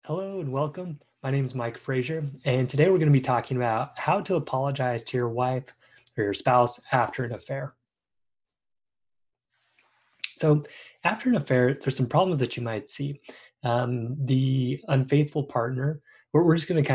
Hello and welcome. My name is Mike Frazier, and today we're going to be talking about how to apologize to your wife or your spouse after an affair. So, after an affair, there's some problems that you might see. The unfaithful partner, we're just going to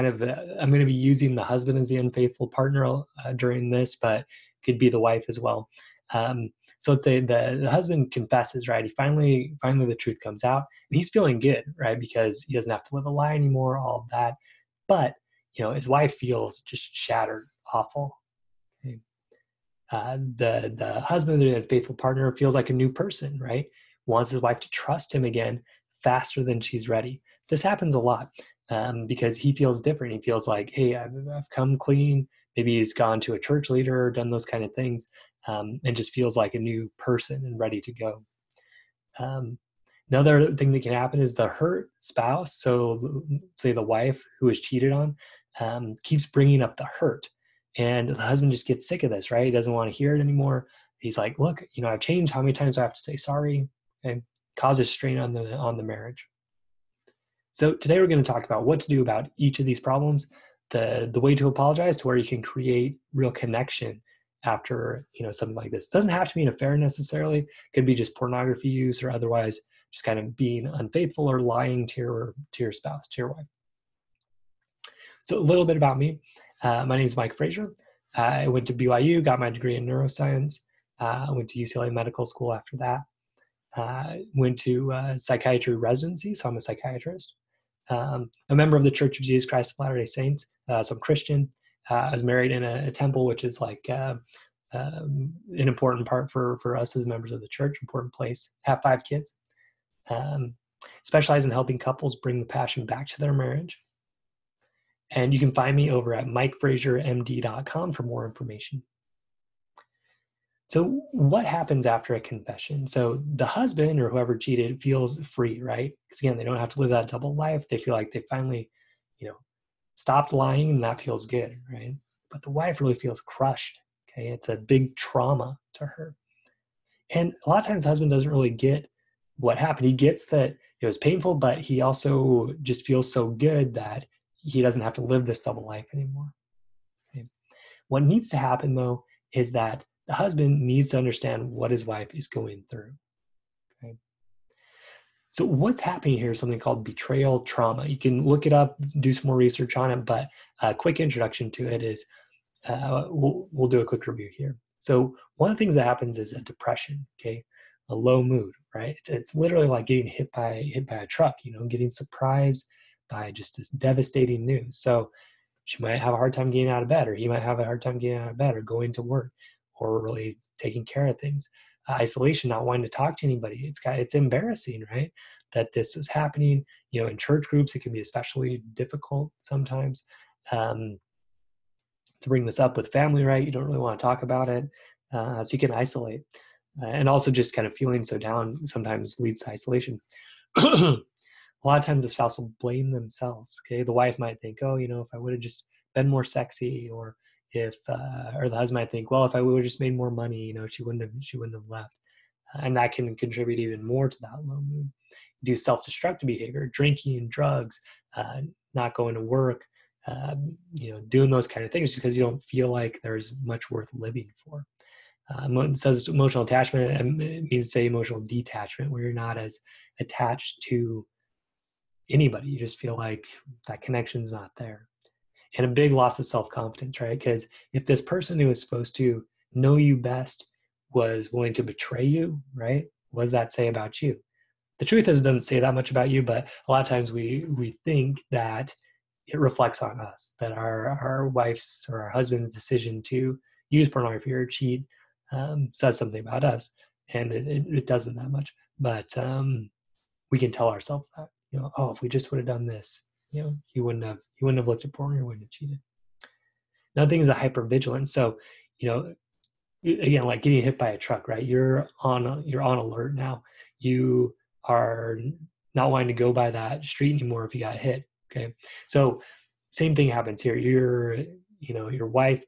I'm going to be using the husband as the unfaithful partner during this, but could be the wife as well. Um, so let's say the husband confesses, right? He finally the truth comes out, and he's feeling good, right? Because he doesn't have to live a lie anymore, all of that. But his wife feels just shattered, awful. Okay. The husband, the faithful partner, feels like a new person, right? Wants his wife to trust him again faster than she's ready. This happens a lot because he feels different. He feels like, hey, I've come clean. Maybe he's gone to a church leader, done those kind of things, and just feels like a new person and ready to go. Another thing that can happen is the hurt spouse, so say the wife who is cheated on, keeps bringing up the hurt. And the husband just gets sick of this, right? He doesn't want to hear it anymore. He's like, look, I've changed. How many times do I have to say sorry? Okay. Causes strain on the marriage. So today we're going to talk about what to do about each of these problems, the way to apologize to where you can create real connection after something like this. It doesn't have to be an affair necessarily. It could be just pornography use or otherwise just kind of being unfaithful or lying to your spouse, to your wife. So a little bit about me. My name is Mike Frazier. I went to BYU, got my degree in neuroscience. I went to UCLA Medical School after that. Went to psychiatry residency, so I'm a psychiatrist. A member of the Church of Jesus Christ of Latter-day Saints, so I'm Christian. I was married in a temple, which is like an important part for us as members of the church, important place. Have 5 kids. Specialize in helping couples bring the passion back to their marriage. And you can find me over at mikefraziermd.com for more information. So what happens after a confession? So the husband or whoever cheated feels free, right? Because again, they don't have to live that double life. They feel like they finally, stopped lying, and that feels good, right? But the wife really feels crushed. Okay, it's a big trauma to her. And a lot of times the husband doesn't really get what happened. He gets that it was painful, but he also just feels so good that he doesn't have to live this double life anymore. Okay? What needs to happen, though, is that the husband needs to understand what his wife is going through. Okay? So what's happening here is something called betrayal trauma. You can look it up, do some more research on it, but a quick introduction to it is we'll do a quick review here. So one of the things that happens is a depression, okay, a low mood, right? It's literally like getting hit by a truck, getting surprised by just this devastating news. So she might have a hard time getting out of bed, or he might have a hard time getting out of bed, or going to work, or really taking care of things. Isolation, not wanting to talk to anybody. It's embarrassing, right? That this is happening. In church groups, it can be especially difficult sometimes. To bring this up with family, right? You don't really want to talk about it. So you can isolate. And also just kind of feeling so down sometimes leads to isolation. A lot of times the spouse will blame themselves. Okay. The wife might think, oh, if I would have just been more sexy, or or the husband might think, well, if I would have just made more money, she wouldn't have left. And that can contribute even more to that low mood. Do self-destructive behavior, drinking, drugs, not going to work, doing those kind of things just because you don't feel like there's much worth living for. It says emotional attachment, it means to say emotional detachment, where you're not as attached to anybody. You just feel like that connection's not there. And a big loss of self-confidence, right? Because if this person who was supposed to know you best was willing to betray you, right? What does that say about you? The truth is, it doesn't say that much about you, but a lot of times we think that it reflects on us, that our wife's or our husband's decision to use pornography or cheat says something about us, and it doesn't that much. But we can tell ourselves that, oh, if we just would have done this, he wouldn't have looked at porn, or wouldn't have cheated. Another thing is a hypervigilance. So, again, like getting hit by a truck, right? You're on alert now. You are not wanting to go by that street anymore if you got hit. Okay. So same thing happens here. Your wife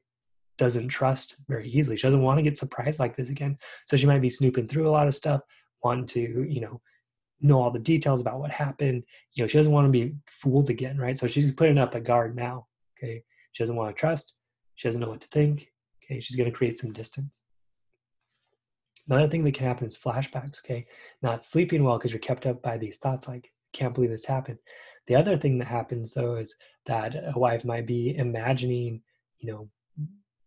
doesn't trust very easily. She doesn't want to get surprised like this again. So she might be snooping through a lot of stuff, wanting to, know all the details about what happened. She doesn't want to be fooled again, right? So she's putting up a guard now. Okay. She doesn't want to trust. She doesn't know what to think. Okay. She's going to create some distance. Another thing that can happen is flashbacks. Okay. Not sleeping well because you're kept up by these thoughts like, can't believe this happened. The other thing that happens though is that a wife might be imagining,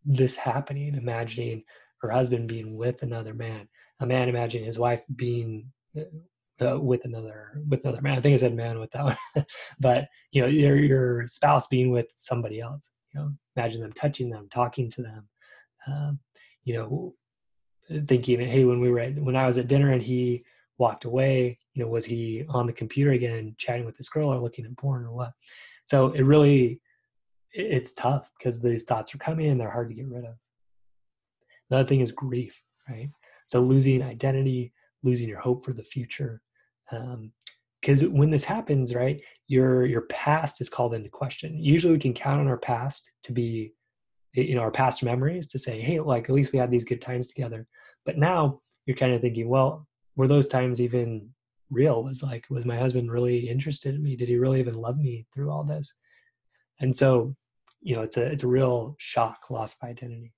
this happening, imagining her husband being with another man, a man imagining his wife being with another man. I think I said man with that one, but your spouse being with somebody else. Imagine them touching them, talking to them. Thinking, hey, when I was at dinner and he walked away, was he on the computer again, chatting with this girl or looking at porn or what? So it's tough because these thoughts are coming and they're hard to get rid of. Another thing is grief, right? So losing identity, losing your hope for the future. Because when this happens, right, your past is called into question. Usually we can count on our past to be, our past memories to say, hey, like at least we had these good times together. But now you're kind of thinking, well, were those times even real? Was my husband really interested in me? Did he really even love me through all this? And so, it's a real shock, loss of identity.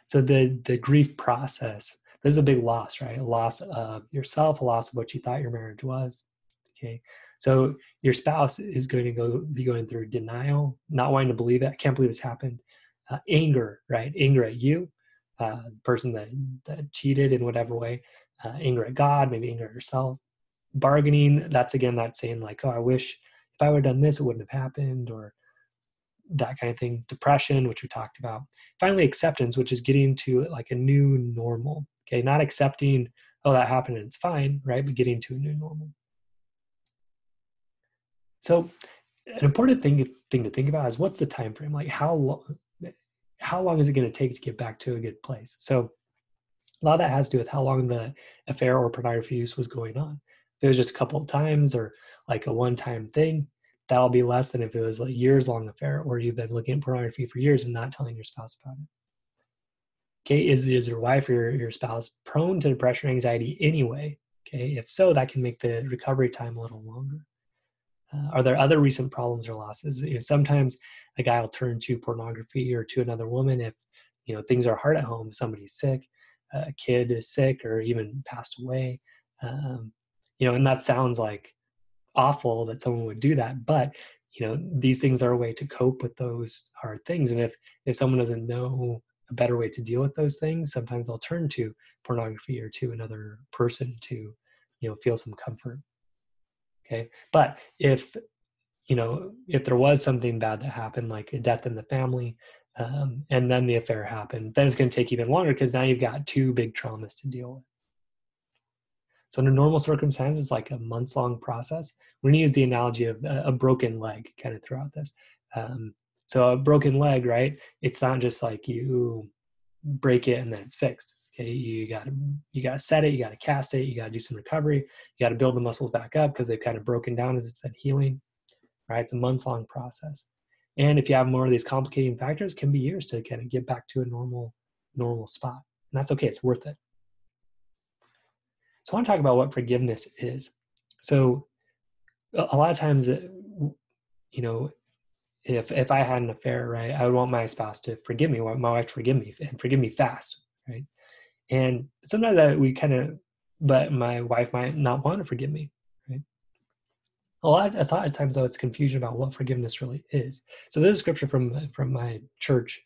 So the grief process, this is a big loss, right? A loss of yourself, a loss of what you thought your marriage was. Okay. So your spouse is going to be going through denial, not wanting to believe it. I can't believe this happened. Anger, right? Anger at you, the person that cheated in whatever way. Anger at God, maybe anger at yourself. Bargaining, that's saying like, oh, I wish if I would have done this, it wouldn't have happened, or that kind of thing. Depression, which we talked about. Finally, acceptance, which is getting to like a new normal. Okay, not accepting, oh, that happened and it's fine, right? But getting to a new normal. So an important thing to think about is what's the time frame? Like how long is it going to take to get back to a good place? So a lot of that has to do with how long the affair or pornography use was going on. If it was just a couple of times or like a one-time thing, that'll be less than if it was a years-long affair or you've been looking at pornography for years and not telling your spouse about it. Okay, is your wife or your spouse prone to depression or anxiety anyway? Okay, if so, that can make the recovery time a little longer. Are there other recent problems or losses? Sometimes a guy will turn to pornography or to another woman if things are hard at home, somebody's sick, a kid is sick, or even passed away. And that sounds like awful that someone would do that, but these things are a way to cope with those hard things. And if someone doesn't know a better way to deal with those things, sometimes they'll turn to pornography or to another person to feel some comfort. Okay, but if there was something bad that happened, like a death in the family, and then the affair happened, then it's going to take even longer because now you've got two big traumas to deal with. So under normal circumstances, it's like a months-long process. We're going to use the analogy of a broken leg kind of throughout this. So a broken leg, right? It's not just like you break it and then it's fixed. Okay, you got to set it, you got to cast it, you got to do some recovery, you got to build the muscles back up because they've kind of broken down as it's been healing. Right? It's a months-long process. And if you have more of these complicating factors, it can be years to kind of get back to a normal spot. And that's okay. It's worth it. So I want to talk about what forgiveness is. So a lot of times, if I had an affair, right, I would want my spouse to forgive me, want my wife to forgive me and forgive me fast, right? And sometimes but my wife might not want to forgive me, right? A lot of times, though, it's confusion about what forgiveness really is. So this is scripture from my church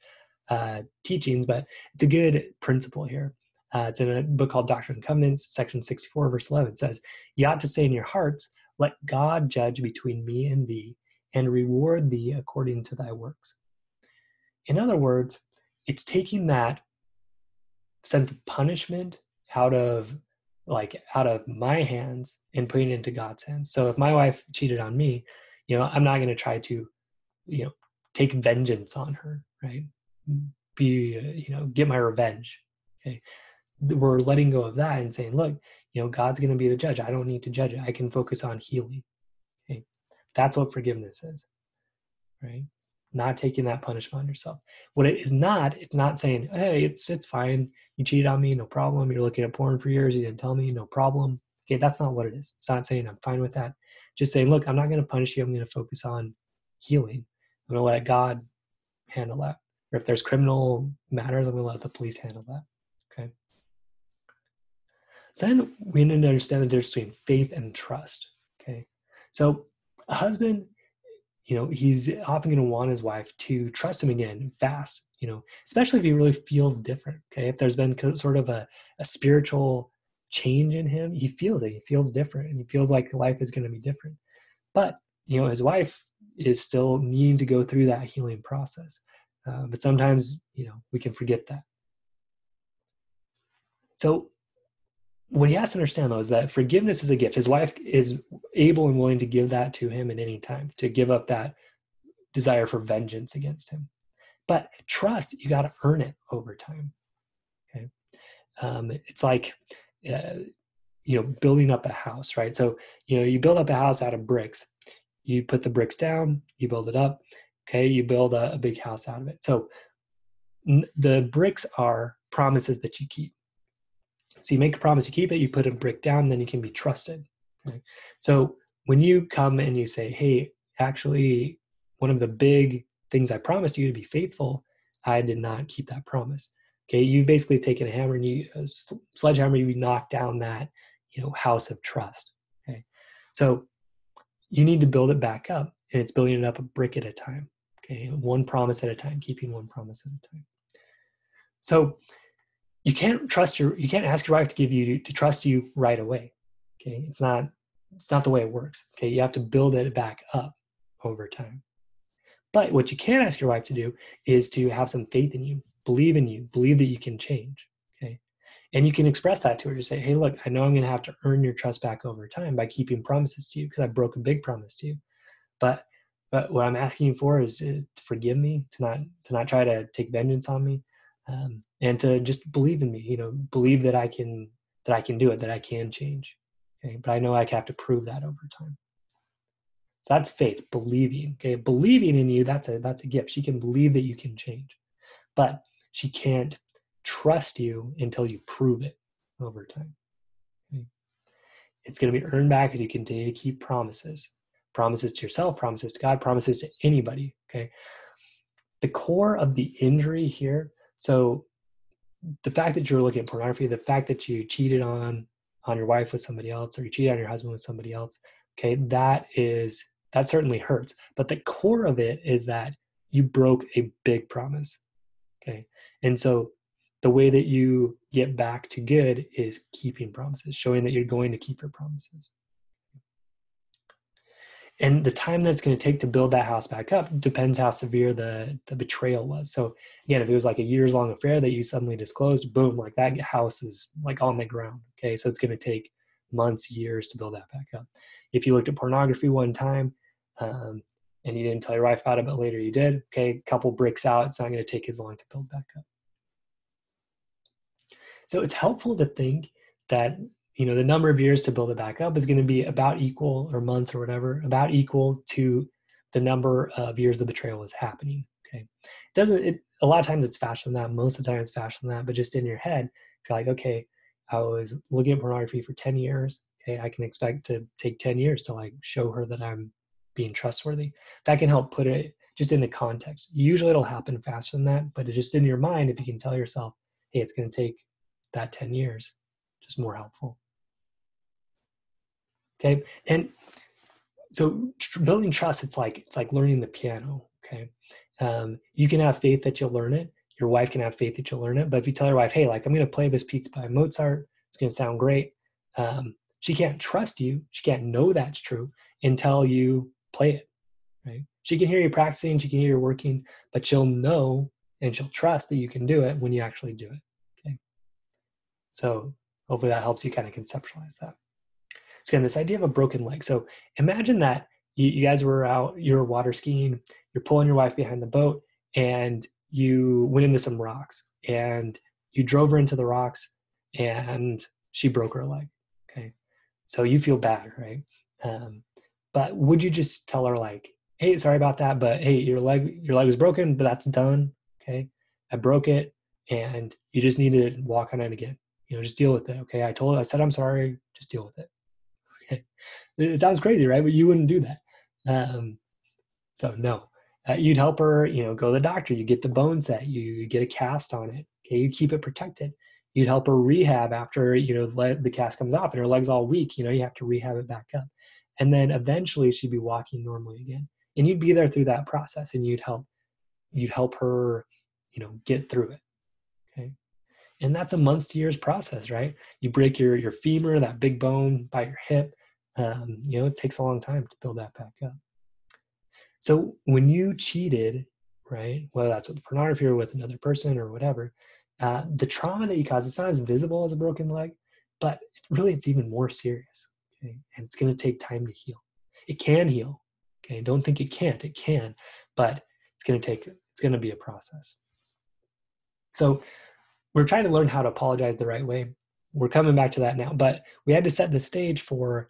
teachings, but it's a good principle here. It's in a book called Doctrine and Covenants, section 64, verse 11. It says, "You ought to say in your hearts, let God judge between me and thee, and reward thee according to thy works." In other words, it's taking that sense of punishment out of my hands and putting it into God's hands. So if my wife cheated on me, I'm not going to try to, take vengeance on her, right? Get my revenge. Okay. We're letting go of that and saying, look, God's going to be the judge. I don't need to judge it. I can focus on healing. Okay. That's what forgiveness is, right? Not taking that punishment on yourself. What it is not, it's not saying, hey, it's fine. You cheated on me, no problem. You're looking at porn for years. You didn't tell me, no problem. Okay, that's not what it is. It's not saying I'm fine with that. Just saying, look, I'm not going to punish you. I'm going to focus on healing. I'm going to let God handle that. Or if there's criminal matters, I'm going to let the police handle that. Okay. So then we need to understand the difference between faith and trust. Okay. So a husband, he's often going to want his wife to trust him again fast, especially if he really feels different. Okay. If there's been sort of a spiritual change in him, he feels it. He feels different and he feels like life is going to be different. But, his wife is still needing to go through that healing process. But sometimes, we can forget that. So what he has to understand, though, is that forgiveness is a gift. His wife is able and willing to give that to him at any time, to give up that desire for vengeance against him. But trust, you got to earn it over time. Okay, it's like building up a house, right? So you build up a house out of bricks. You put the bricks down, you build it up. Okay, you build a big house out of it. So the bricks are promises that you keep. So you make a promise, you keep it, you put a brick down, then you can be trusted. Okay? So when you come and you say, hey, actually, one of the big things I promised you to be faithful, I did not keep that promise. Okay, you've basically taken a hammer and a sledgehammer, you knock down that house of trust. Okay, so you need to build it back up, and it's building it up a brick at a time. Okay, one promise at a time, keeping one promise at a time. So you can't ask your wife to trust you right away. Okay, it's not the way it works. Okay, you have to build it back up over time. But what you can ask your wife to do is to have some faith in you, believe that you can change. Okay, and you can express that to her. Just say, hey, look, I know I'm going to have to earn your trust back over time by keeping promises to you because I broke a big promise to you. But what I'm asking you for is to forgive me, to not try to take vengeance on me. And to just believe in me, believe that I can do it, that I can change. Okay, but I know I have to prove that over time. So that's faith, believing. Okay, believing in you, that's a gift. She can believe that you can change, but she can't trust you until you prove it over time. Okay? It's going to be earned back as you continue to keep promises to yourself, promises to God, promises to anybody. Okay, the core of the injury here. So the fact that you're looking at pornography, the fact that you cheated on your wife with somebody else, or you cheated on your husband with somebody else, okay, that certainly hurts. But the core of it is that you broke a big promise. Okay. And so the way that you get back to good is keeping promises, showing that you're going to keep your promises. And the time that it's going to take to build that house back up depends how severe the betrayal was. So again, if it was like a years-long affair that you suddenly disclosed, boom, like that house is like on the ground. Okay, so it's going to take months, years to build that back up. If you looked at pornography one time and you didn't tell your wife about it, but later you did, okay, couple bricks out, it's not going to take as long to build back up. So it's helpful to think that the number of years to build it back up is going to be about equal, or months or whatever, about equal to the number of years the betrayal is happening. Okay. A lot of times it's faster than that. Most of the time it's faster than that, but just in your head, you're like, okay, I was looking at pornography for 10 years. Okay. I can expect to take 10 years to like show her that I'm being trustworthy. That can help put it just into context. Usually it'll happen faster than that, but it's just in your mind. If you can tell yourself, hey, it's going to take that 10 years, just more helpful. Okay. And so building trust, it's like learning the piano. Okay. You can have faith that you'll learn it. Your wife can have faith that you'll learn it. But if you tell your wife, hey, like I'm going to play this piece by Mozart, it's going to sound great. She can't trust you. She can't know that's true until you play it. Right. She can hear you practicing. She can hear you working, but she'll know and she'll trust that you can do it when you actually do it. Okay. So hopefully that helps you kind of conceptualize that. So again, this idea of a broken leg. So imagine that you guys were out, you're water skiing, you're pulling your wife behind the boat, and you went into some rocks, and you drove her into the rocks, and she broke her leg. Okay, so you feel bad, right? But would you just tell her like, "Hey, sorry about that, but hey, your leg was broken, but that's done. Okay, I broke it, and you just need to walk on it again. Just deal with it. Okay, I said I'm sorry. Just deal with it." It sounds crazy, right? But you wouldn't do that. So no, you'd help her, go to the doctor, you get the bone set, you get a cast on it. Okay. You keep it protected. You'd help her rehab after, the cast comes off and her leg's all weak, you have to rehab it back up. And then eventually she'd be walking normally again. And you'd be there through that process, and you'd help her, get through it. Okay. And that's a months to years process, right? You break your femur, that big bone by your hip. It takes a long time to build that back up. So when you cheated, right, whether that's with pornography or with another person or whatever, the trauma that you caused, it's not as visible as a broken leg, but really it's even more serious. Okay? And it's going to take time to heal. It can heal. Okay. Don't think it can't. It can, but it's going to be a process. So we're trying to learn how to apologize the right way. We're coming back to that now, but we had to set the stage for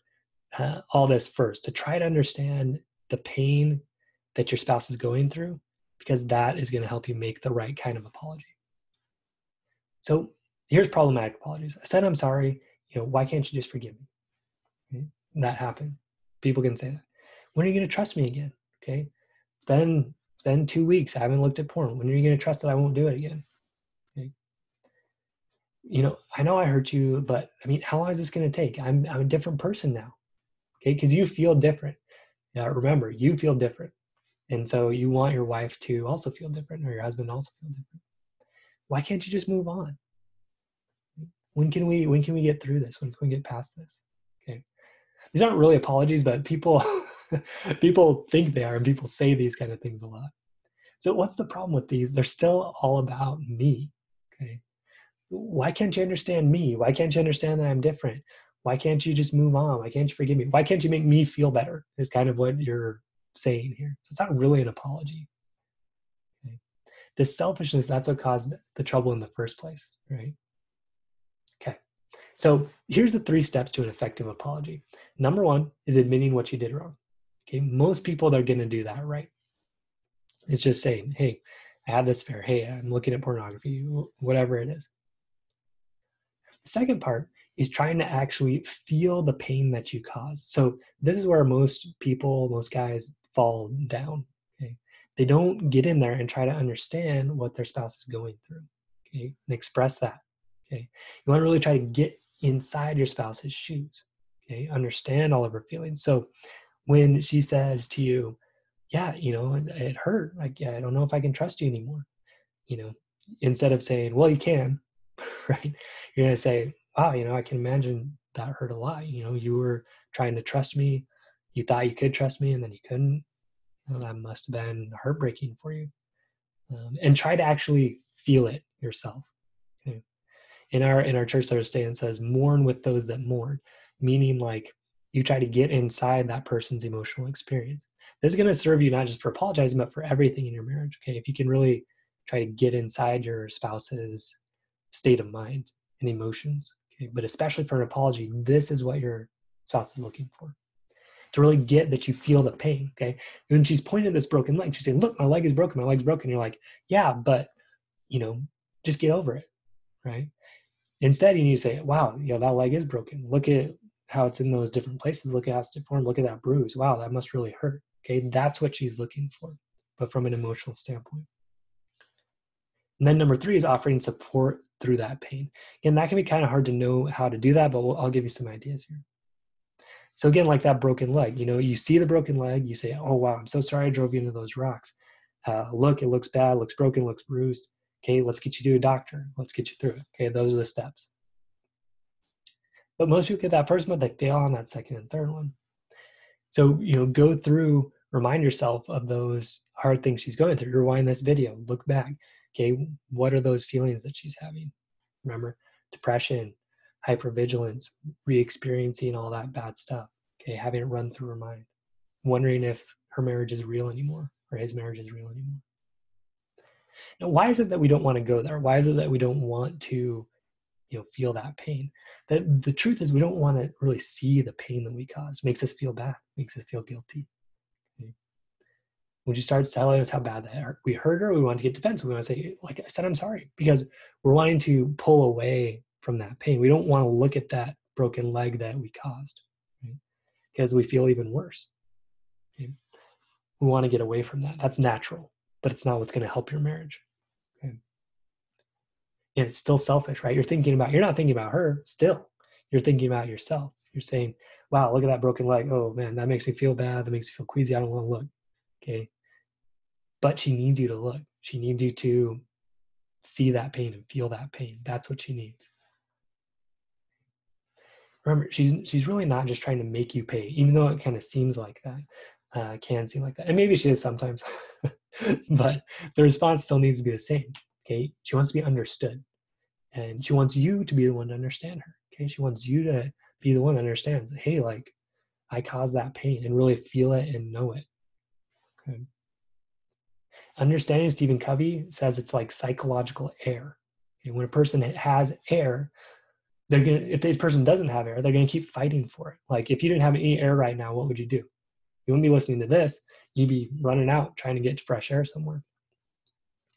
all this first to try to understand the pain that your spouse is going through, because that is going to help you make the right kind of apology. So here's problematic apologies. I said, I'm sorry. Why can't you just forgive me? Okay? That happened. People can say that. When are you going to trust me again? Okay. It's been 2 weeks. I haven't looked at porn. When are you going to trust that I won't do it again? Okay. I know I hurt you, but how long is this going to take? I'm a different person now. Okay. Because you feel different. Remember, you feel different. And so you want your wife to also feel different, or your husband also feel different. Why can't you just move on? When can we get through this? When can we get past this? Okay. These aren't really apologies, but people think they are, and people say these kind of things a lot. So what's the problem with these? They're still all about me. Okay. Why can't you understand me? Why can't you understand that I'm different? Why can't you just move on? Why can't you forgive me? Why can't you make me feel better? Is kind of what you're saying here. So it's not really an apology. Okay. This selfishness, that's what caused the trouble in the first place, right? Okay. So here's the 3 steps to an effective apology. Number 1 is admitting what you did wrong. Okay. Most people, they're going to do that, right? It's just saying, hey, I had this affair. Hey, I'm looking at pornography, whatever it is. The second part is trying to actually feel the pain that you caused. So this is where most guys fall down. Okay. They don't get in there and try to understand what their spouse is going through. Okay. And express that. Okay. You want to really try to get inside your spouse's shoes. Okay. Understand all of her feelings. So when she says to you, yeah, it hurt. Like, yeah, I don't know if I can trust you anymore. Instead of saying, well, you can, right? You're going to say, wow, I can imagine that hurt a lot. You were trying to trust me. You thought you could trust me, and then you couldn't. That must have been heartbreaking for you. And try to actually feel it yourself. Okay. In our church Thursday, it says, mourn with those that mourn, meaning like you try to get inside that person's emotional experience. This is going to serve you not just for apologizing, but for everything in your marriage. Okay. If you can really try to get inside your spouse's state of mind and emotions. Okay. But especially for an apology, this is what your spouse is looking for. To really get that you feel the pain. Okay. When she's pointing at this broken leg, she's saying, look, my leg is broken. My leg's broken. You're like, yeah, but just get over it. Right. Instead, you need to say, wow, that leg is broken. Look at how it's in those different places. Look at how it's deformed. Look at that bruise. Wow, that must really hurt. Okay, that's what she's looking for, but from an emotional standpoint. And then number 3 is offering support through that pain. Again, that can be kind of hard to know how to do that, but I'll give you some ideas here. So again, like that broken leg, you see the broken leg, you say, oh, wow, I'm so sorry I drove you into those rocks. Look, it looks bad, looks broken, looks bruised. Okay, let's get you to a doctor. Let's get you through it. Okay, those are the steps. But most people get that first month, they fail on that second and third one. So, go through, remind yourself of those hard things she's going through. Rewind this video, look back. Okay, what are those feelings that she's having? Remember, depression, hypervigilance, re-experiencing all that bad stuff. Okay, having it run through her mind. Wondering if her marriage is real anymore, or his marriage is real anymore. Now, why is it that we don't want to go there? Why is it that we don't want to, feel that pain? The truth is we don't want to really see the pain that we cause. It makes us feel bad, makes us feel guilty. Okay? When she starts telling us how bad we hurt her, we want to get defensive. We want to say, like I said, I'm sorry, because we're wanting to pull away from that pain. We don't want to look at that broken leg that we caused. Right? because we feel even worse. Okay? We want to get away from that. That's natural, but it's not what's going to help your marriage. Okay? And it's still selfish, right? You're not thinking about her still. You're thinking about yourself. You're saying, wow, look at that broken leg. Oh man, that makes me feel bad. That makes me feel queasy. I don't want to look. Okay. But she needs you to look. She needs you to see that pain and feel that pain. That's what she needs. Remember, she's really not just trying to make you pay, even though it kind of seems like that, can seem like that. And maybe she is sometimes, but the response still needs to be the same. Okay. She wants to be understood. And she wants you to be the one to understand her. Okay. She wants you to be the one that understands, hey, like I caused that pain, and really feel it and know it. Okay. Understanding, Stephen Covey says it's like psychological air. Okay. When a person has air, if the person doesn't have air, they're gonna keep fighting for it. Like if you didn't have any air right now, what would you do? You wouldn't be listening to this. You'd be running out trying to get fresh air somewhere.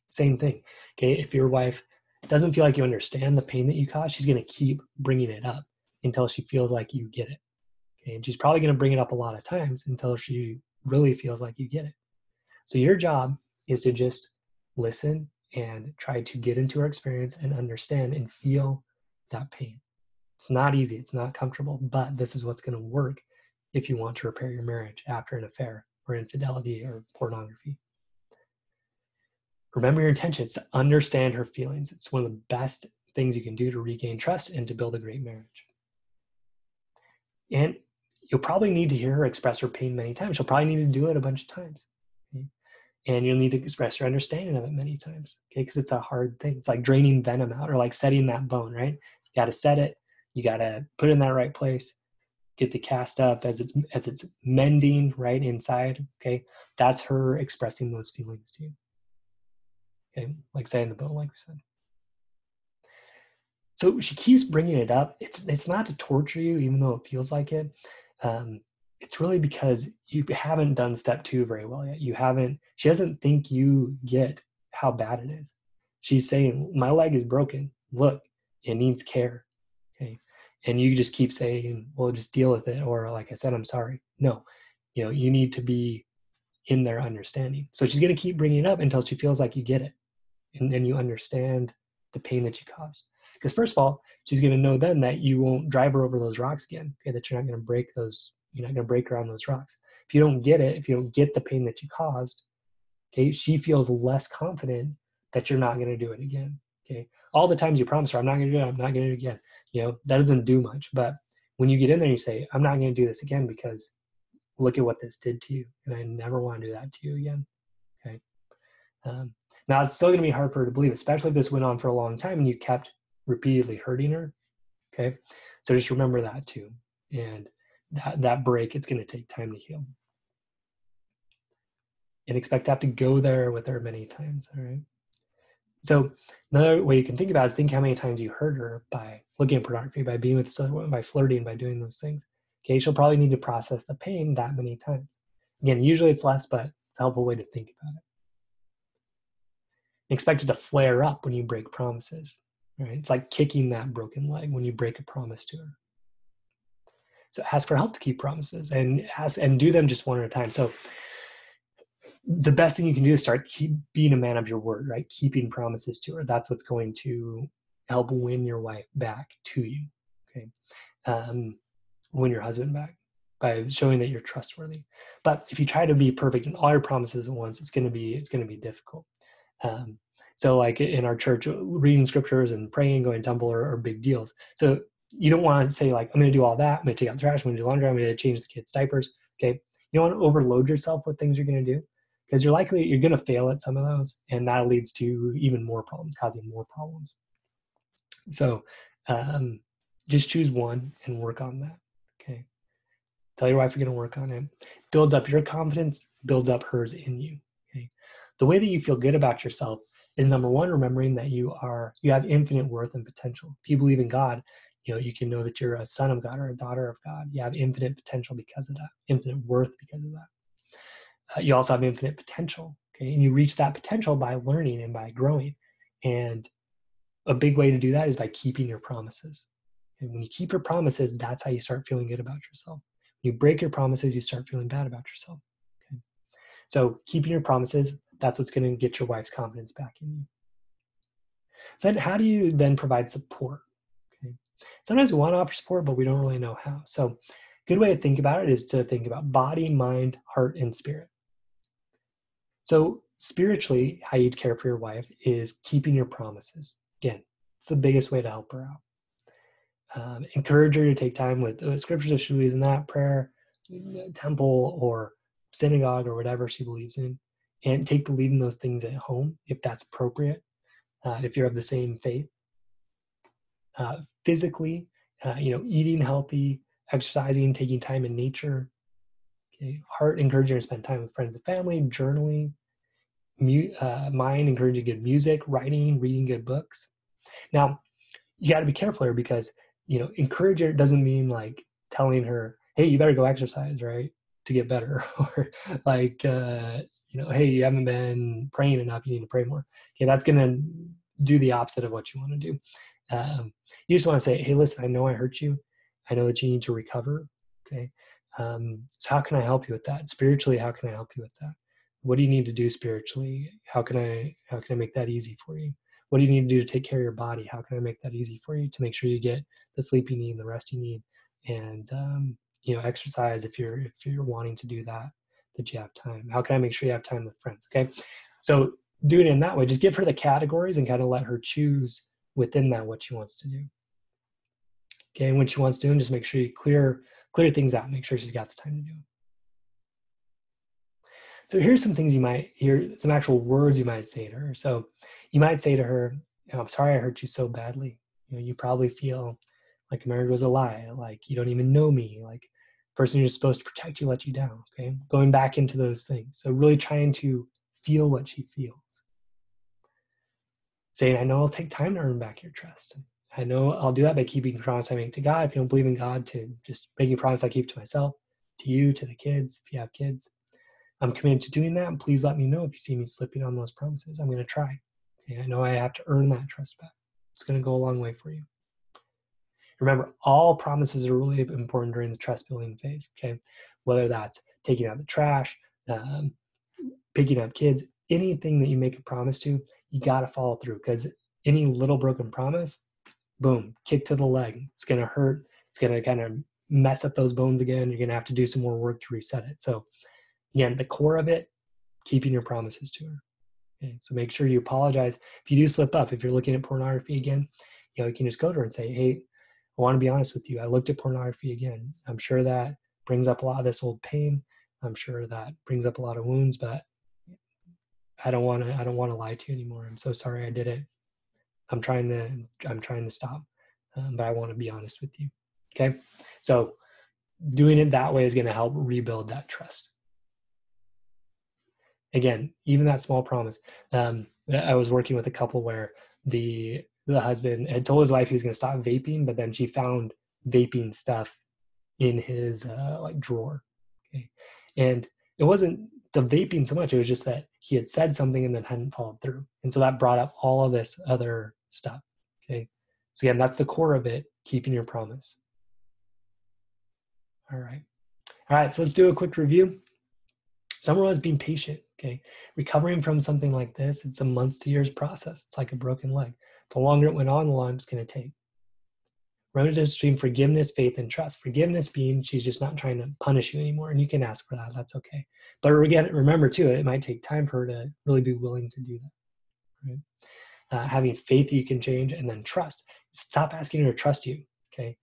Same thing. Okay. If your wife doesn't feel like you understand the pain that you caused, she's gonna keep bringing it up until she feels like you get it. Okay. And she's probably gonna bring it up a lot of times until she really feels like you get it. So your job is to just listen and try to get into her experience and understand and feel that pain. It's not easy. It's not comfortable, but this is what's going to work if you want to repair your marriage after an affair or infidelity or pornography. Remember your intentions to understand her feelings. It's one of the best things you can do to regain trust and to build a great marriage. And you'll probably need to hear her express her pain many times. She'll probably need to do it a bunch of times. Okay? And you'll need to express your understanding of it many times. Okay, because it's a hard thing. It's like draining venom out or like setting that bone, right? You got to set it. You got to put it in that right place. Get the cast up as it's mending right inside. Okay, that's her expressing those feelings to you. Okay, like setting the bone, like we said. So she keeps bringing it up. It's not to torture you, even though it feels like it. It's really because you haven't done step 2 very well yet. She doesn't think you get how bad it is. She's saying, my leg is broken. Look, it needs care. Okay. And you just keep saying, well, just deal with it. Or like I said, I'm sorry. No, you need to be in their understanding. So she's going to keep bringing it up until she feels like you get it. And then you understand the pain that you caused. Because first of all, she's going to know then that you won't drive her over those rocks again. Okay, that you're not going to break her on those rocks. If you don't get it, if you don't get the pain that you caused, okay, she feels less confident that you're not going to do it again. Okay, all the times you promise her, I'm not going to do it, I'm not going to do it again. That doesn't do much. But when you get in there, and you say, I'm not going to do this again because look at what this did to you, and I never want to do that to you again. Okay. Now it's still going to be hard for her to believe, especially if this went on for a long time and you kept repeatedly hurting her. Okay. So just remember that too. And that break, it's going to take time to heal. And expect to have to go there with her many times. All right. So another way you can think about it is think how many times you hurt her by looking at pornography, by being with someone, by flirting, by doing those things. Okay. She'll probably need to process the pain that many times. Again, usually it's less, but it's a helpful way to think about it. Expect it to flare up when you break promises. Right? It's like kicking that broken leg when you break a promise to her. So ask for help to keep promises and do them just one at a time. So the best thing you can do is keep being a man of your word, right? Keeping promises to her. That's what's going to help win your wife back to you. Okay. Win your husband back by showing that you're trustworthy. But if you try to be perfect in all your promises at once, it's going to be difficult. So like in our church, reading scriptures and praying, going to temple are big deals. So you don't want to say like, I'm going to do all that. I'm going to take out the trash. I'm going to do laundry. I'm going to change the kids' diapers. Okay. You don't want to overload yourself with things you're going to do because you're going to fail at some of those. And that leads to even more problems, causing more problems. So just choose one and work on that. Okay. Tell your wife you're going to work on it. Builds up your confidence, builds up hers in you. Okay. The way that you feel good about yourself is number one, remembering that you have infinite worth and potential. If you believe in God, you can know that you're a son of God or a daughter of God. You have infinite potential because of that, infinite worth because of that. You also have infinite potential, okay? And you reach that potential by learning and by growing. And a big way to do that is by keeping your promises. And when you keep your promises, that's how you start feeling good about yourself. You break your promises, you start feeling bad about yourself. Okay? So keeping your promises, that's what's going to get your wife's confidence back in you. So then how do you then provide support? Okay. Sometimes we want to offer support, but we don't really know how. So a good way to think about it is to think about body, mind, heart, and spirit. So spiritually, how you'd care for your wife is keeping your promises. Again, it's the biggest way to help her out. Encourage her to take time with scriptures if she believes in that, prayer, temple, or synagogue, or whatever she believes in, and take the lead in those things at home if that's appropriate, if you're of the same faith. Physically, eating healthy, exercising, taking time in nature. Okay. Heart, encouraging her to spend time with friends and family, journaling. Mind, encouraging good music, writing, reading good books. Now, you got to be careful here because, encourage her doesn't mean like telling her, hey, you better go exercise, right, to get better. Or like, hey, you haven't been praying enough, you need to pray more. Okay, that's going to do the opposite of what you want to do. You just want to say, hey, listen, I know I hurt you. I know that you need to recover. Okay. So how can I help you with that? Spiritually, how can I help you with that? What do you need to do spiritually? How can I make that easy for you? What do you need to do to take care of your body? How can I make that easy for you to make sure you get the sleep you need, the rest you need, and exercise if you're wanting to do that you have time. How can I make sure you have time with friends? Okay, so doing it in that way, just give her the categories and kind of let her choose within that what she wants to do. Okay, and when she wants to do them, just make sure you clear things out. Make sure she's got the time to do them. So here's some things you might hear, some actual words you might say to her. So you might say to her, I'm sorry I hurt you so badly. You probably feel like marriage was a lie, like you don't even know me, like the person who's supposed to protect you let you down. Okay, going back into those things. So really trying to feel what she feels. Saying, I know it'll take time to earn back your trust. I know I'll do that by keeping the promise I make to God. If you don't believe in God, to just making a promise I keep to myself, to you, to the kids, if you have kids. I'm committed to doing that, and please let me know if you see me slipping on those promises. I'm going to try. Okay, I know I have to earn that trust back. It's going to go a long way for you. Remember, all promises are really important during the trust building phase. Okay, whether that's taking out the trash, picking up kids, anything that you make a promise to, you got to follow through, because any little broken promise, boom, kick to the leg. It's going to hurt. It's going to kind of mess up those bones again. You're going to have to do some more work to reset it. So again, the core of it, keeping your promises to her. Okay, so make sure you apologize. If you do slip up, if you're looking at pornography again, you can just go to her and say, hey, I want to be honest with you. I looked at pornography again. I'm sure that brings up a lot of this old pain. I'm sure that brings up a lot of wounds, but I don't want to lie to you anymore. I'm so sorry I did it. I'm trying to stop, but I want to be honest with you. Okay, so doing it that way is going to help rebuild that trust. Again, even that small promise. I was working with a couple where the husband had told his wife he was going to stop vaping, but then she found vaping stuff in his drawer. Okay, and it wasn't the vaping so much; it was just that he had said something and then hadn't followed through, and so that brought up all of this other stuff. Okay, so again, that's the core of it: keeping your promise. All right. So let's do a quick review. Number one is being patient. Okay, recovering from something like this, it's a months to years process. It's like a broken leg. The longer it went on, the longer it's going to take. Remember the difference between forgiveness, faith, and trust. Forgiveness being she's just not trying to punish you anymore, and you can ask for that. That's okay. But again, remember too, it might take time for her to really be willing to do that. Right? Having faith that you can change, and then trust. Stop asking her to trust you. Okay,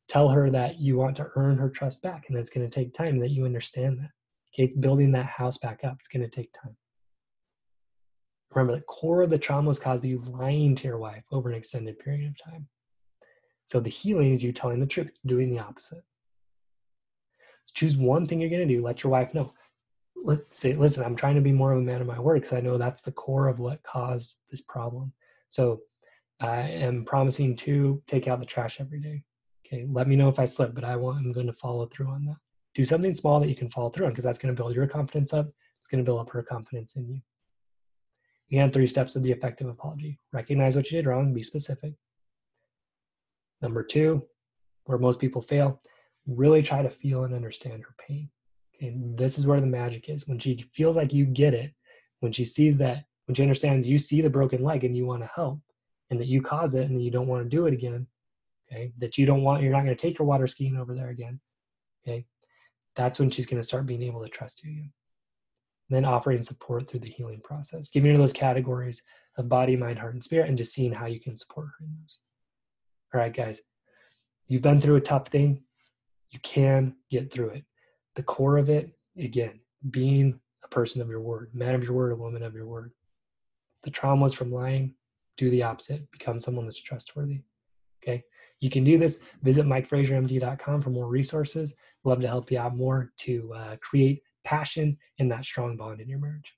tell her that you want to earn her trust back, and that's going to take time. And that you understand that. Okay, it's building that house back up. It's going to take time. Remember, the core of the trauma was caused by you lying to your wife over an extended period of time. So the healing is you telling the truth, doing the opposite. So choose one thing you're going to do. Let your wife know. Let's say, listen, I'm trying to be more of a man of my word because I know that's the core of what caused this problem. So I am promising to take out the trash every day. Okay, let me know if I slip, but I'm going to follow through on that. Do something small that you can follow through on, because that's going to build your confidence up. It's going to build up her confidence in you. Again, 3 steps of the effective apology. Recognize what you did wrong, be specific. Number 2, where most people fail, Really try to feel and understand her pain. Okay? And this is where the magic is. When she feels like you get it, when she sees that, when she understands you see the broken leg and you want to help, and that you cause it and that you don't want to do it again, okay, that you're not going to take her water skiing over there again, okay, that's when she's going to start being able to trust you. Then offering support through the healing process, giving her those categories of body, mind, heart, and spirit, and just seeing how you can support her in those. All right, guys, you've been through a tough thing. You can get through it. The core of it, again, being a person of your word, man of your word, a woman of your word. The trauma was from lying. Do the opposite. Become someone that's trustworthy. Okay. You can do this. Visit MikeFrazierMD.com for more resources. Love to help you out more to create passion and that strong bond in your marriage.